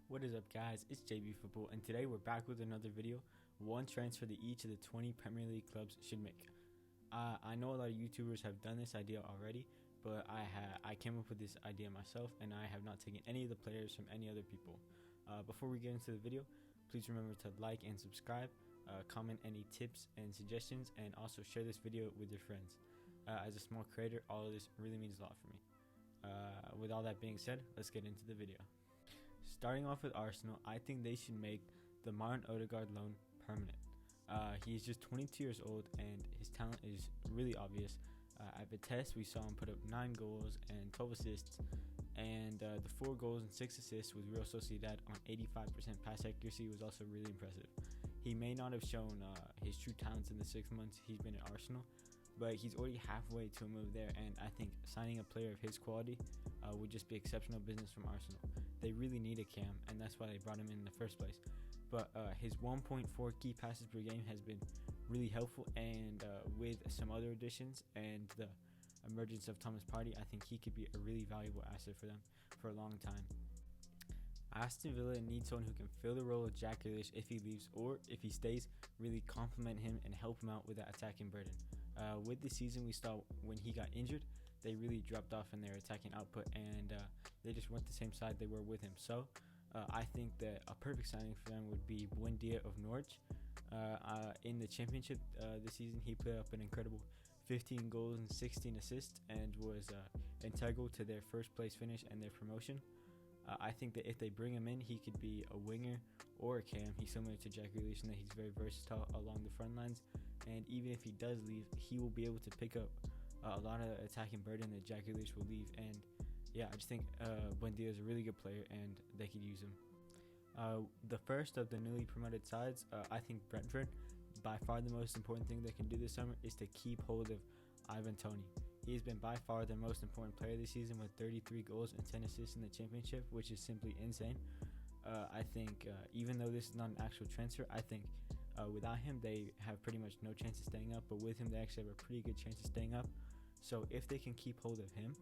What is up, guys? It's JB Football, and today we're back with another video. One transfer that each of the 20 Premier League clubs should make. I know a lot of YouTubers have done this idea already, but I came up with this idea myself, and I have not taken any of the players from any other people. Before we get into the video, please remember to like and subscribe, comment any tips and suggestions, and also share this video with your friends. As a small creator, all of this really means a lot for me. With all that being said, let's get into the video. Starting off with Arsenal, I think they should make the Martin Odegaard loan permanent. He's just 22 years old and his talent is really obvious. At Vitesse, we saw him put up 9 goals and 12 assists, and the 4 goals and 6 assists with Real Sociedad on 85% pass accuracy was also really impressive. He may not have shown his true talents in the 6 months he's been at Arsenal, but he's already halfway to a move there, and I think signing a player of his quality would just be exceptional business from Arsenal. They really need a cam, and that's why they brought him in the first place. But his 1.4 key passes per game has been really helpful, and with some other additions and the emergence of Thomas Partey, I think he could be a really valuable asset for them for a long time. Aston Villa needs someone who can fill the role of Jack Grealish if he leaves, or if he stays, really complement him and help him out with that attacking burden. With the season we saw when he got injured, they really dropped off in their attacking output, and they just went the same side they were with him. So I think that a perfect signing for them would be Buendia of Norwich. In the championship this season, he put up an incredible 15 goals and 16 assists and was integral to their first place finish and their promotion. I think that if they bring him in, he could be a winger or a cam. He's similar to Jack Grealish in that he's very versatile along the front lines, and even if he does leave, he will be able to pick up a lot of attacking burden that Jack Grealish will leave. And yeah, I just think Buendia is a really good player and they could use him. The first of the newly promoted sides, I think Brentford, by far the most important thing they can do this summer is to keep hold of Ivan Toney. He has been by far their most important player this season with 33 goals and 10 assists in the championship, which is simply insane. I think even though this is not an actual transfer, I think without him they have pretty much no chance of staying up, but with him they actually have a pretty good chance of staying up. So if they can keep hold of him,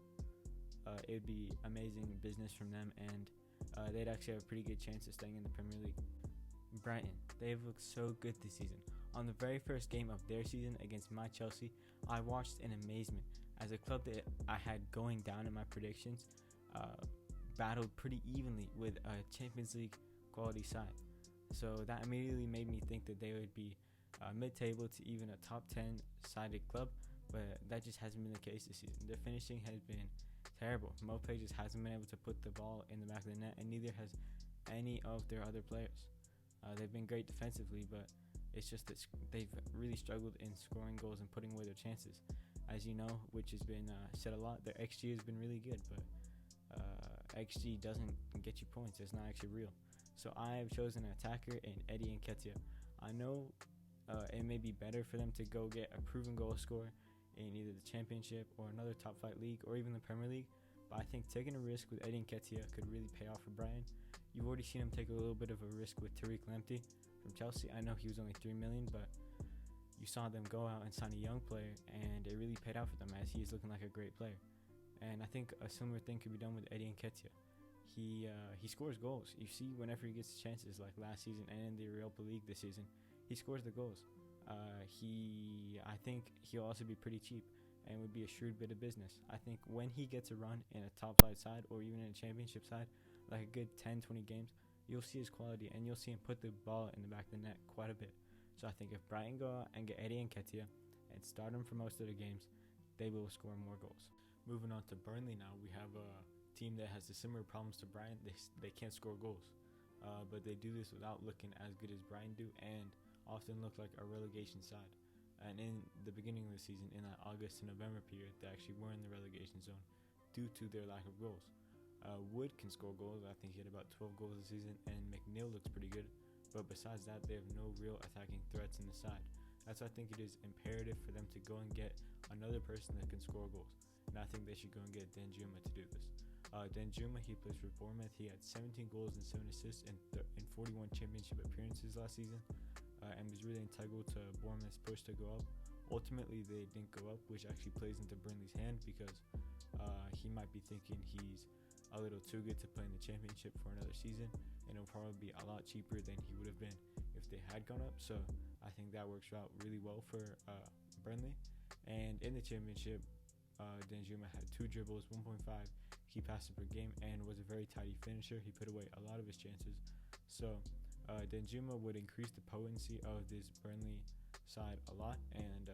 it would be amazing business from them, and they'd actually have a pretty good chance of staying in the Premier League. Brighton, they've looked so good this season. On the very first game of their season against my Chelsea, I watched in amazement as a club that I had going down in my predictions battled pretty evenly with a Champions League quality side. So that immediately made me think that they would be mid-table to even a top 10 sided club, but that just hasn't been the case this season. Their finishing has been terrible. Mopé just hasn't been able to put the ball in the back of the net, and neither has any of their other players. They've been great defensively, but it's just that they've really struggled in scoring goals and putting away their chances. As you know, which has been said a lot, their XG has been really good, but XG doesn't get you points. It's not actually real. So I have chosen an attacker in Eddie Nketiah. I know it may be better for them to go get a proven goal scorer in either the Championship or another top flight league or even the Premier League, but I think taking a risk with Eddie Nketiah could really pay off for Brian. You've already seen him take a little bit of a risk with Tariq Lamptey from Chelsea. I know he was only $3 million, but you saw them go out and sign a young player, and it really paid out for them as he is looking like a great player. And I think a similar thing could be done with Eddie Nketiah. He scores goals. You see, whenever he gets chances, like last season and in the Europa League this season, he scores the goals. I think he'll also be pretty cheap and would be a shrewd bit of business. I think when he gets a run in a top flight side or even in a championship side, like a good 10-20 games, you'll see his quality and you'll see him put the ball in the back of the net quite a bit. So I think if Brighton go out and get Eddie Nketiah and start him for most of the games, they will score more goals. Moving on to Burnley now, we have a team that has the similar problems to Brighton. They can't score goals, but they do this without looking as good as Brighton do and often look like a relegation side. And in the beginning of the season, in that August to November period, they actually were in the relegation zone due to their lack of goals. Wood can score goals. I think he had about 12 goals this season, and McNeil looks pretty good. But besides that, they have no real attacking threats in the side. That's why I think it is imperative for them to go and get another person that can score goals. And I think they should go and get Danjuma to do this. Danjuma, he plays for Bournemouth. He had 17 goals and 7 assists in 41 championship appearances last season, and was really integral to Bournemouth's push to go up. Ultimately, they didn't go up, which actually plays into Burnley's hand because he might be thinking he's a little too good to play in the championship for another season, and it'll probably be a lot cheaper than he would have been if they had gone up. So I think that works out really well for Burnley. And in the championship, Danjuma had 2 dribbles, 1.5 key passes per game, and was a very tidy finisher. He put away a lot of his chances. So Danjuma would increase the potency of this Burnley side a lot, and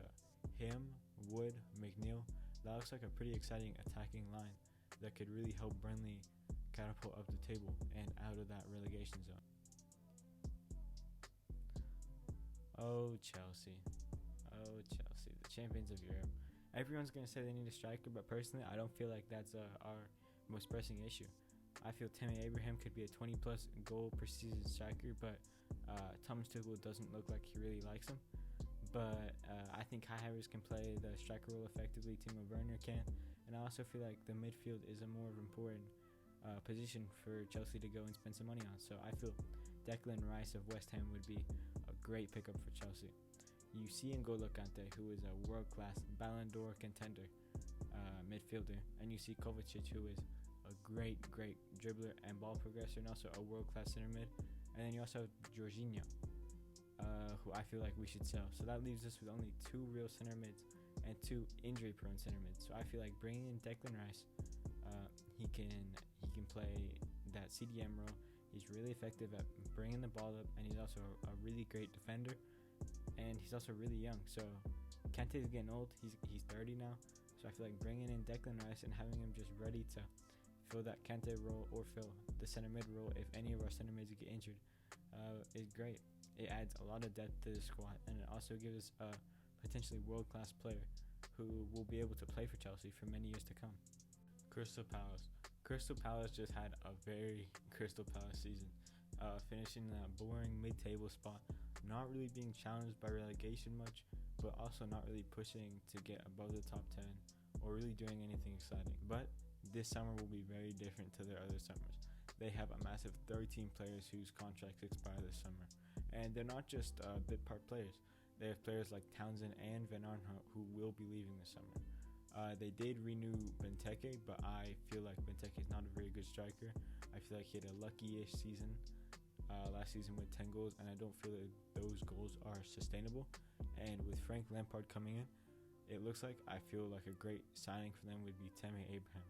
him, Wood, McNeil, that looks like a pretty exciting attacking line that could really help Burnley catapult up the table and out of that relegation zone. Oh, Chelsea, the champions of Europe. Everyone's going to say they need a striker, but personally, I don't feel like that's our most pressing issue. I feel Tammy Abraham could be a 20-plus goal per season striker, but Thomas Tuchel doesn't look like he really likes him. But I think Kai Havertz can play the striker role effectively. Timo Werner can. And I also feel like the midfield is a more important position for Chelsea to go and spend some money on. So I feel Declan Rice of West Ham would be a great pickup for Chelsea. You see N'Golo Kante, who is a world-class Ballon d'Or contender midfielder. And you see Kovacic, who is a great dribbler and ball progressor, and also a world-class center mid. And then you also have Jorginho, who I feel like we should sell. So that leaves us with only 2 real center mids and 2 injury-prone center mids. So I feel like bringing in Declan Rice, he can play that CDM role. He's really effective at bringing the ball up, and he's also a really great defender, and he's also really young. So Kante is getting old. He's 30 now. So I feel like bringing in Declan Rice and having him just ready to fill that Kante role or fill the center mid role if any of our center mids get injured is great. It adds a lot of depth to the squad, and it also gives us a potentially world-class player who will be able to play for Chelsea for many years to come. Crystal Palace just had a very Crystal Palace season, finishing in that boring mid-table spot, not really being challenged by relegation much, but also not really pushing to get above the top 10 or really doing anything exciting. But this summer will be very different to their other summers. They have a massive 13 players whose contracts expire this summer, and they're not just bit part players. They have players like Townsend and Van Arnhout who will be leaving this summer. They did renew Benteke, but I feel like Benteke is not a very good striker. I feel like he had a lucky-ish season last season with 10 goals, and I don't feel that those goals are sustainable. And with Frank Lampard coming in, it looks like I feel like a great signing for them would be Tammy Abraham.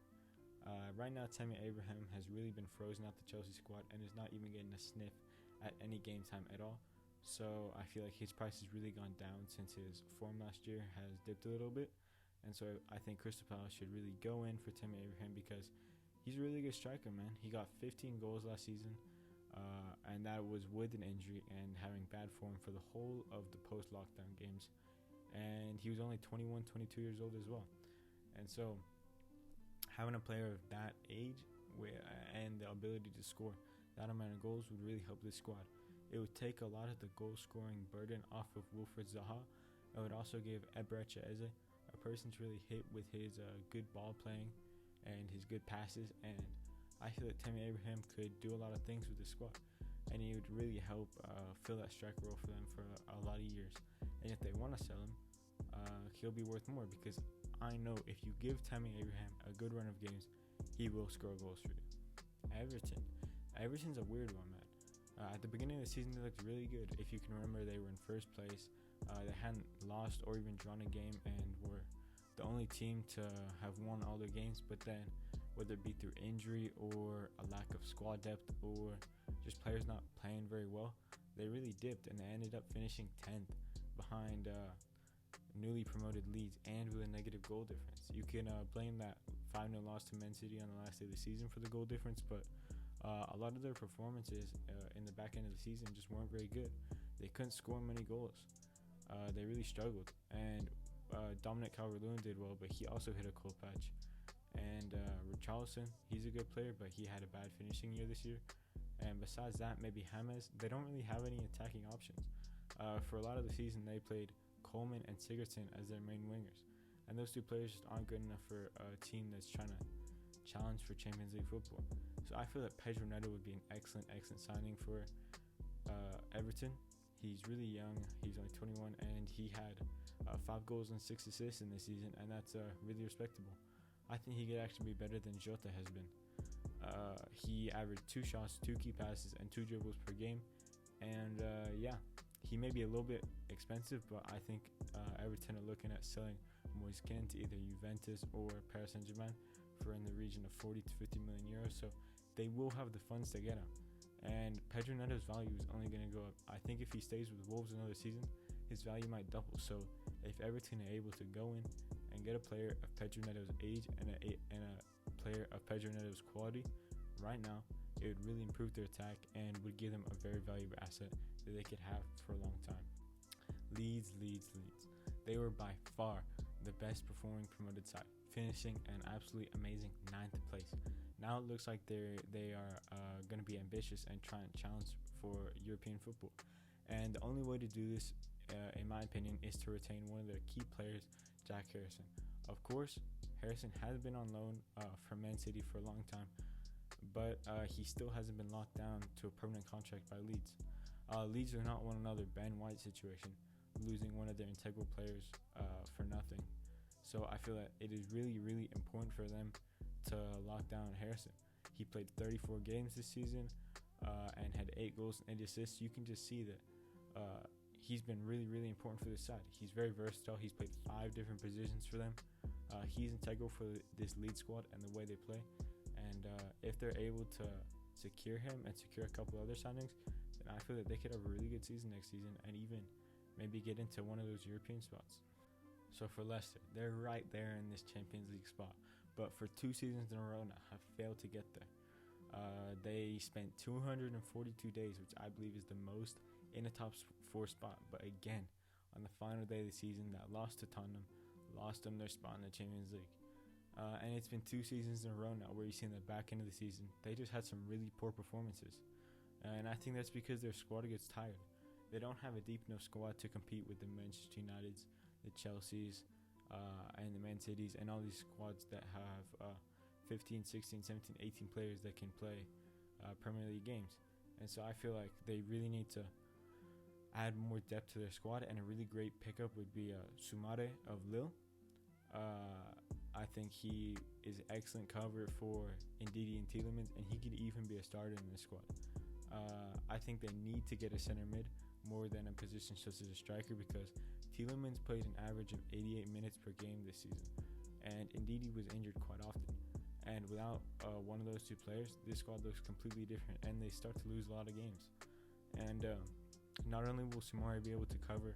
Right now, Tammy Abraham has really been frozen out the Chelsea squad and is not even getting a sniff at any game time at all. So I feel like his price has really gone down since his form last year has dipped a little bit. And so I think Crystal Palace should really go in for Tammy Abraham because he's a really good striker, man. He got 15 goals last season, and that was with an injury and having bad form for the whole of the post-lockdown games. And he was only 21, 22 years old as well. And so having a player of that age and the ability to score that amount of goals would really help this squad. It would take a lot of the goal-scoring burden off of Wilfried Zaha. It would also give Eberechi Eze a person to really hit with his good ball playing and his good passes, and I feel that Tammy Abraham could do a lot of things with the squad, and he would really help fill that striker role for them for a lot of years. And if they want to sell him, he'll be worth more because I know if you give Tammy Abraham a good run of games, he will score goals for you. Everton's a weird one, man. At the beginning of the season, they looked really good. If you can remember, they were in first place. They hadn't lost or even drawn a game and were the only team to have won all their games. But then, whether it be through injury or a lack of squad depth or just players not playing very well, they really dipped and they ended up finishing 10th behind newly promoted Leeds and with a negative goal difference. You can blame that 5-0 loss to Man City on the last day of the season for the goal difference, but a lot of their performances in the back end of the season just weren't very good. They couldn't score many goals. They really struggled, and Dominic Calvert-Lewin did well, but he also hit a cold patch. And Richarlison, he's a good player, but he had a bad finishing year this year. And besides that, maybe James, they don't really have any attacking options. For a lot of the season, they played Coleman and Sigurdsson as their main wingers, and those 2 players just aren't good enough for a team that's trying to challenge for Champions League football. So I feel that Pedro Neto would be an excellent signing for Everton. He's really young. He's only 21, and he had 5 goals and 6 assists in this season, and that's really respectable. I think he could actually be better than Jota has been. He averaged 2 shots, 2 key passes, and 2 dribbles per game. And he may be a little bit expensive, but I think Everton are looking at selling Moise Kean to either Juventus or Paris Saint-Germain for in the region of 40 to 50 million euros. So they will have the funds to get him. And Pedro Neto's value is only going to go up. I think if he stays with Wolves another season, his value might double. So if Everton are able to go in and get a player of Pedro Neto's age and a player of Pedro Neto's quality right now, it would really improve their attack and would give them a very valuable asset that they could have for a long time. Leeds. They were by far the best performing promoted side, finishing an absolutely amazing 9th place. Now it looks like they are going to be ambitious and try and challenge for European football. And the only way to do this, in my opinion, is to retain one of their key players, Jack Harrison. Of course, Harrison has been on loan from Man City for a long time, but he still hasn't been locked down to a permanent contract by Leeds. Leeds do not want another Ben White situation, losing one of their integral players for nothing. So I feel that it is really, really important for them to lock down Harrison. He played 34 games this season and had 8 goals and 8 assists. You can just see that he's been really, really important for this side. He's very versatile. He's played 5 different positions for them. He's integral for this Leeds squad and the way they play. And if they're able to secure him and secure a couple other signings, then I feel that they could have a really good season next season and even maybe get into one of those European spots. So for Leicester, they're right there in this Champions League spot, but for 2 seasons in a row now have failed to get there. They spent 242 days, which I believe is the most in a top 4 spot, but again, on the final day of the season, that lost to Tottenham, lost them their spot in the Champions League. And it's been 2 seasons in a row now where you see in the back end of the season, they just had some really poor performances. And I think that's because their squad gets tired. They don't have a deep enough squad to compete with the Manchester Uniteds, the Chelseas, and the Man Cities, and all these squads that have 15, 16, 17, 18 players that can play Premier League games. And so I feel like they really need to add more depth to their squad, and a really great pickup would be Soumare of Lille. I think he is excellent cover for Ndidi and Tielemans, and he could even be a starter in this squad. I think they need to get a center mid more than a position such as a striker, because Tielemans plays an average of 88 minutes per game this season, and Ndidi was injured quite often. And without one of those 2 players, this squad looks completely different, and they start to lose a lot of games. And not only will Soumare be able to cover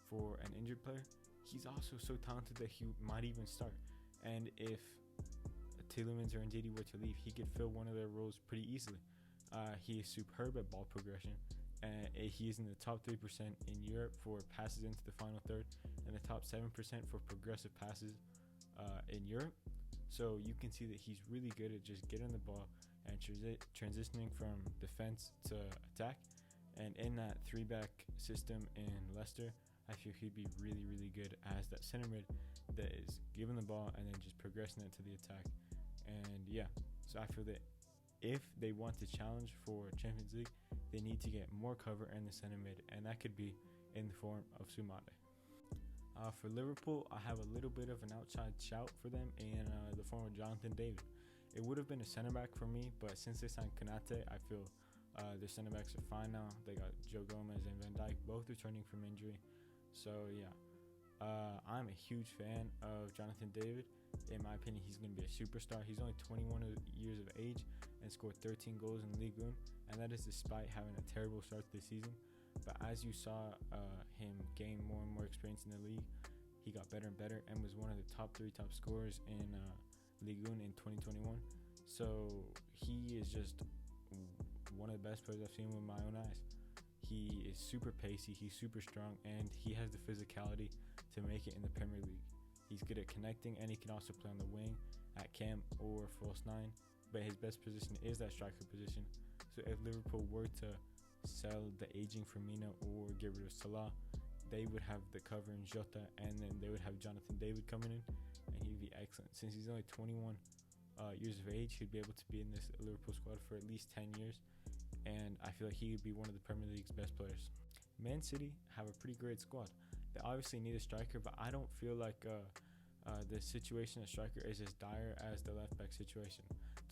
for an injured player, he's also so talented that he might even start. And if Tielemans or Ndidi were to leave, he could fill one of their roles pretty easily. He is superb at ball progression. He is in the top 3% in Europe for passes into the final third, and the top 7% for progressive passes in Europe. So you can see that he's really good at just getting the ball and transitioning from defense to attack. And in that 3-back system in Leicester, I feel he'd be really, really good as that center mid that is giving the ball and then just progressing it to the attack. And yeah, so I feel that if they want to challenge for Champions League, they need to get more cover in the center mid, and that could be in the form of Soumare. For Liverpool, I have a little bit of an outside shout for them in the form of Jonathan David. It would have been a center back for me, but since they signed Konate, I feel their center backs are fine now. They got Joe Gomez and Van Dijk both returning from injury. So yeah, I'm a huge fan of Jonathan David. In my opinion, he's going to be a superstar. He's only 21 years of age and scored 13 goals in Ligue 1, and that is despite having a terrible start to the season. But as you saw him gain more and more experience in the league, he got better and better and was one of the top scorers in Ligue 1 in 2021. So he is just one of the best players I've seen with my own eyes. He is super pacey, he's super strong, and he has the physicality to make it in the Premier League. He's good at connecting, and he can also play on the wing, at cam, or false 9. But his best position is that striker position. So if Liverpool were to sell the aging Firmino or get rid of Salah, they would have the cover in Jota, and then they would have Jonathan David coming in, and he'd be excellent. Since he's only 21 years of age, he'd be able to be in this Liverpool squad for at least 10 years, and I feel like he would be one of the Premier League's best players. Man City have a pretty great squad. They obviously need a striker, but I don't feel like the situation at striker is as dire as the left back situation.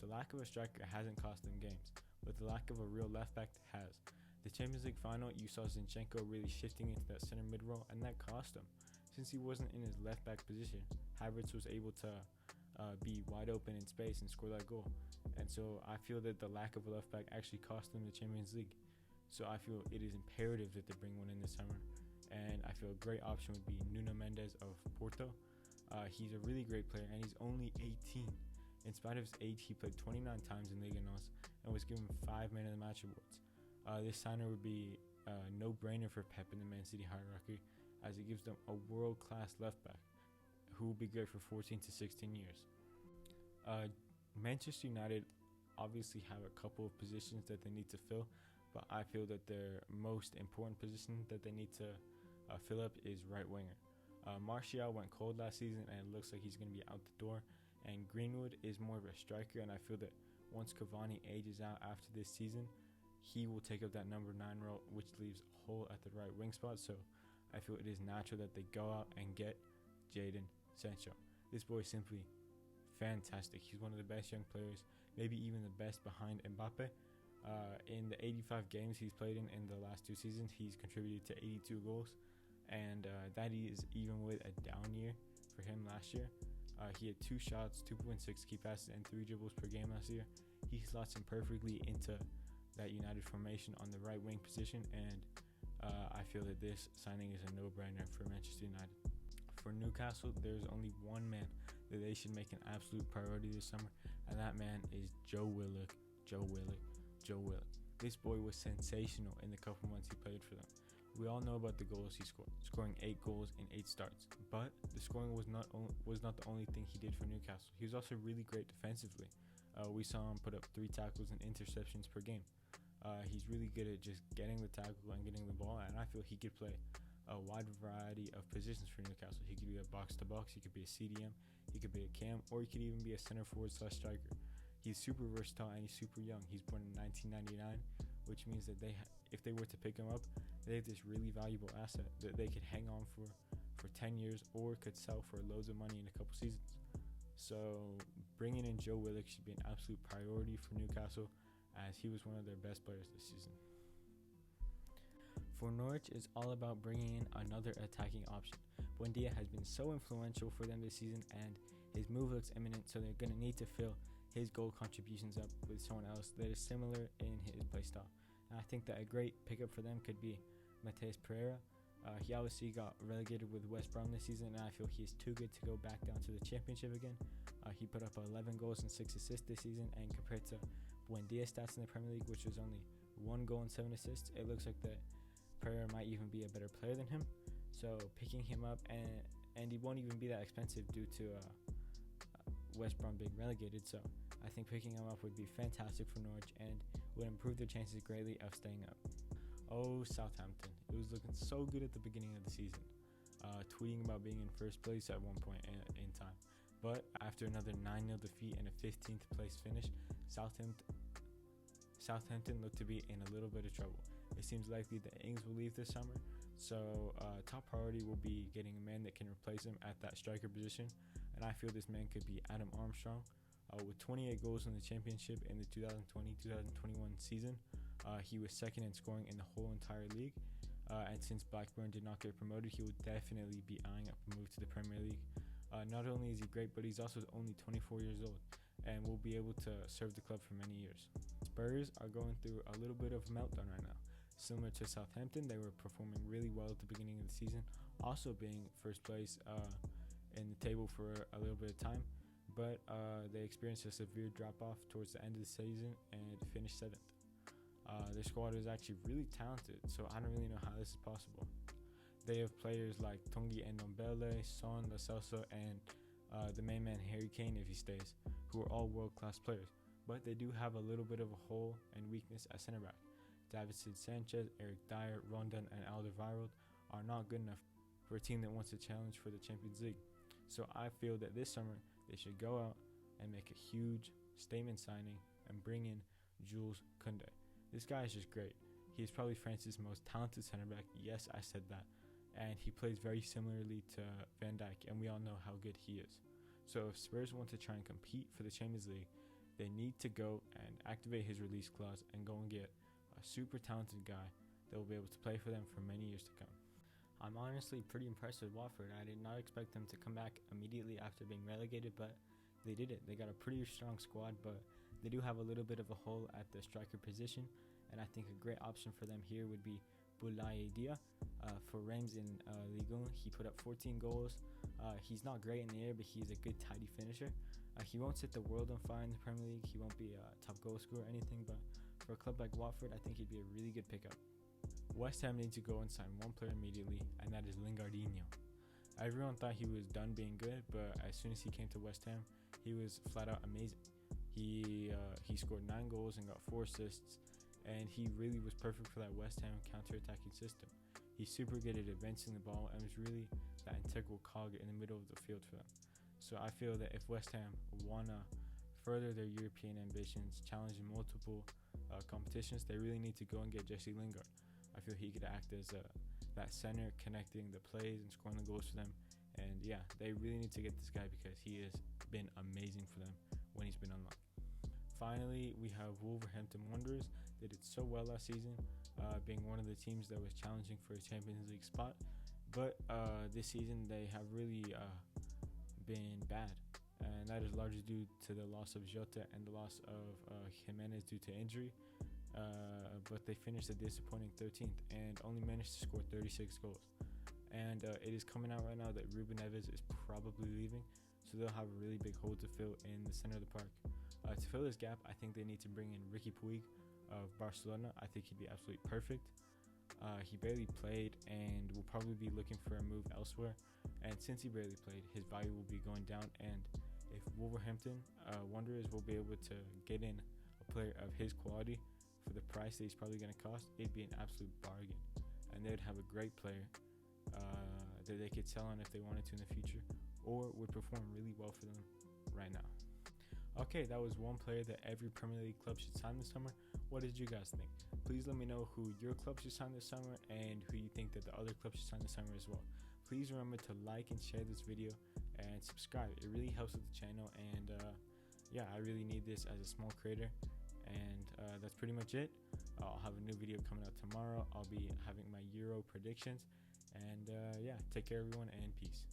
The lack of a striker hasn't cost them games, but the lack of a real left back has. The Champions League final, you saw Zinchenko really shifting into that center mid role, and that cost him. Since he wasn't in his left back position, Havertz was able to be wide open in space and score that goal. And so I feel that the lack of a left back actually cost them the Champions League. So I feel it is imperative that they bring one in this summer. And I feel a great option would be Nuno Mendes of Porto. He's a really great player, and he's only 18. In spite of his age, he played 29 times in Liga NOS and was given 5 Man of the Match awards. This signing would be a no-brainer for Pep in the Man City hierarchy, as it gives them a world-class left back who will be great for 14 to 16 years. Manchester United obviously have a couple of positions that they need to fill, but I feel that their most important position that they need to fill up is right winger. Martial went cold last season, and it looks like he's going to be out the door. And Greenwood is more of a striker, and I feel that once Cavani ages out after this season, he will take up that number 9 role, which leaves a hole at the right wing spot. So I feel it is natural that they go out and get Jadon Sancho. This boy is simply fantastic. He's one of the best young players, maybe even the best behind Mbappe. In the 85 games he's played in the last 2 seasons, he's contributed to 82 goals, and that is even with a down year for him last year. He had 2 shots, 2.6 key passes, and 3 dribbles per game last year. He slots in perfectly into that United formation on the right wing position, and I feel that this signing is a no-brainer for Manchester United. For Newcastle, there's only one man that they should make an absolute priority this summer, and that man is Joe Willock. This boy was sensational in the couple months he played for them. We all know about the goals he scored, scoring 8 goals in 8 starts. But the scoring was not the only thing he did for Newcastle. He was also really great defensively. We saw him put up 3 tackles and interceptions per game. He's really good at just getting the tackle and getting the ball, and I feel he could play a wide variety of positions for Newcastle. He could be a box-to-box, he could be a CDM, he could be a cam, or he could even be a center forward/striker. He's super versatile and he's super young. He's born in 1999, which means that if they were to pick him up, they have this really valuable asset that they could hang on for 10 years or could sell for loads of money in a couple seasons. So bringing in Joe Willock should be an absolute priority for Newcastle, as he was one of their best players this season. For Norwich, it's all about bringing in another attacking option. Buendia has been so influential for them this season, and his move looks imminent, so they're going to need to fill his goal contributions up with someone else that is similar in his play style. And I think that a great pickup for them could be Matheus Pereira. He obviously got relegated with West Brom this season, and I feel he's too good to go back down to the Championship again. He put up 11 goals and 6 assists this season, and compared to Buendia's stats in the Premier League, which was only 1 goal and 7 assists, it looks like that Pereira might even be a better player than him. So picking him up, and he won't even be that expensive due to West Brom being relegated. So I think picking him up would be fantastic for Norwich and would improve their chances greatly of staying up. Oh, Southampton. It was looking so good at the beginning of the season, tweeting about being in first place at one point in time. But after another 9-0 defeat and a 15th place finish, Southampton looked to be in a little bit of trouble. It seems likely that Ings will leave this summer, so top priority will be getting a man that can replace him at that striker position, and I feel this man could be Adam Armstrong. With 28 goals in the Championship in the 2020-2021 season, he was second in scoring in the whole entire league, and since Blackburn did not get promoted, he will definitely be eyeing up a move to the Premier League. Not only is he great, but he's also only 24 years old and will be able to serve the club for many years. Spurs are going through a little bit of a meltdown right now. Similar to Southampton, they were performing really well at the beginning of the season, also being first place in the table for a little bit of time, but they experienced a severe drop-off towards the end of the season and finished 7th. Their squad is actually really talented, so I don't really know how this is possible. They have players like Tongi Ndombele, Son, Lo Celso, and the main man Harry Kane if he stays, who are all world-class players. But they do have a little bit of a hole and weakness at center back. Davinson Sanchez, Eric Dyer, Rondon, and Alderweireld are not good enough for a team that wants to challenge for the Champions League. So I feel that this summer they should go out and make a huge statement signing and bring in Jules Koundé. This guy is just great. He's probably France's most talented center back. Yes, I said that. And he plays very similarly to Van Dijk, and we all know how good he is. So if Spurs want to try and compete for the Champions League, they need to go and activate his release clause and go and get a super talented guy that will be able to play for them for many years to come. I'm honestly pretty impressed with Watford. I did not expect them to come back immediately after being relegated, but they did it. They got a pretty strong squad, but they do have a little bit of a hole at the striker position, and I think a great option for them here would be Boulaye Dia. For Reims in Ligue 1, he put up 14 goals. He's not great in the air, but he's a good tidy finisher. He won't set the world on fire in the Premier League. He won't be a top goal scorer or anything, but for a club like Watford, I think he'd be a really good pickup. West Ham need to go and sign one player immediately, and that is Lingardinho. Everyone thought he was done being good, but as soon as he came to West Ham, he was flat out amazing. He scored 9 goals and got 4 assists, and he really was perfect for that West Ham counter-attacking system. He's super good at advancing the ball and was really that integral cog in the middle of the field for them. So I feel that if West Ham want to further their European ambitions, challenging multiple competitions, they really need to go and get Jesse Lingard. I feel he could act as that center, connecting the plays and scoring the goals for them. And yeah, they really need to get this guy because he has been amazing for them when he's been on loan. Finally, we have Wolverhampton Wanderers. They did so well last season, being one of the teams that was challenging for a Champions League spot. But this season, they have really been bad. And that is largely due to the loss of Jota and the loss of Jimenez due to injury. But they finished a disappointing 13th and only managed to score 36 goals. And it is coming out right now that Ruben Neves is probably leaving, so they'll have a really big hole to fill in the center of the park. To fill this gap, I think they need to bring in Ricky Puig of Barcelona. I think he'd be absolutely perfect. He barely played and will probably be looking for a move elsewhere. And since he barely played, his value will be going down. And if Wolverhampton Wanderers will be able to get in a player of his quality for the price that he's probably going to cost, it'd be an absolute bargain. And they would have a great player that they could sell on if they wanted to in the future, or would perform really well for them right now. Okay, that was one player that every Premier League club should sign this summer. What did you guys think? Please let me know who your club should sign this summer and who you think that the other clubs should sign this summer as well. Please remember to like and share this video and subscribe. It really helps with the channel, and yeah, I really need this as a small creator. And that's pretty much it. I'll have a new video coming out tomorrow. I'll be having my Euro predictions. And yeah, take care everyone, and peace.